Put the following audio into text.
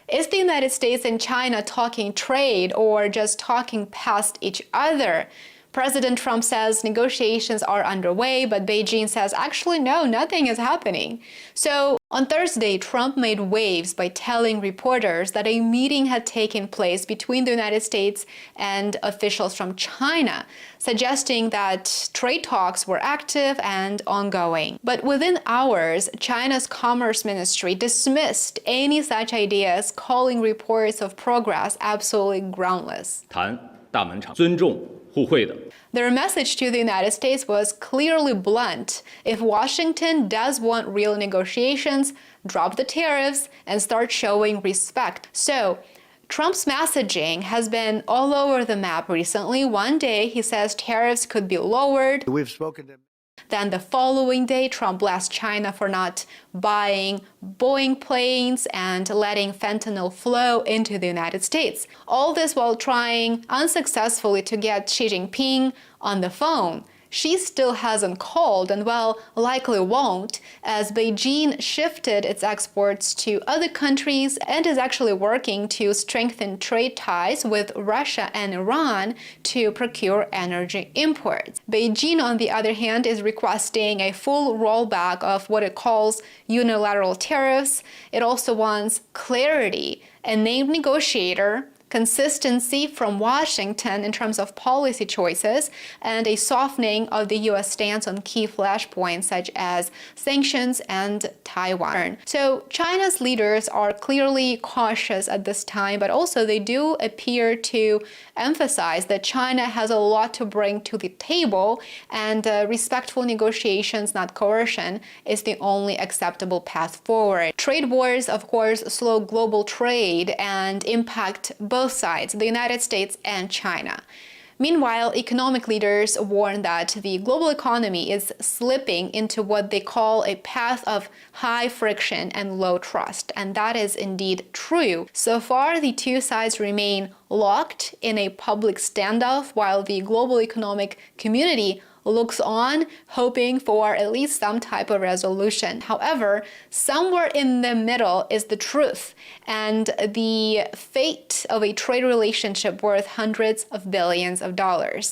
Is the United States and China talking trade or just talking past each other? President Trump says negotiations are underway, but Beijing says actually no, nothing is happening. So on Thursday, Trump made waves by telling reporters that a meeting had taken place between the United States and officials from China, suggesting that trade talks were active and ongoing. But within hours, China's Commerce Ministry dismissed any such ideas, calling reports of progress absolutely groundless. 谈大门厂，尊重互惠的。 Their message to the United States was clearly blunt. If Washington does want real negotiations, drop the tariffs and start showing respect. So, Trump's messaging has been all over the map recently. One day, he says tariffs could be lowered. We've spoken to... Then the following day, Trump blasts China for not buying Boeing planes and letting fentanyl flow into the United States. All this while trying unsuccessfully to get Xi Jinping on the phone. She still hasn't called and, well, likely won't, as Beijing shifted its exports to other countries and is actually working to strengthen trade ties with Russia and Iran to procure energy imports. Beijing, on the other hand, is requesting a full rollback of what it calls unilateral tariffs. It also wants clarity, a named negotiator, consistency from Washington in terms of policy choices, and a softening of the U.S. stance on key flashpoints such as sanctions and Taiwan. So China's leaders are clearly cautious at this time, but also they do appear to emphasize that China has a lot to bring to the table, and respectful negotiations, not coercion, is the only acceptable path forward. Trade wars, of course, slow global trade and impact both sides, the United States and China. Meanwhile, economic leaders warn that the global economy is slipping into what they call a path of high friction and low trust, and that is indeed true. So far, the two sides remain locked in a public standoff, while the global economic community looks on, hoping for at least some type of resolution. However, somewhere in the middle is the truth and the fate of a trade relationship worth hundreds of billions of dollars.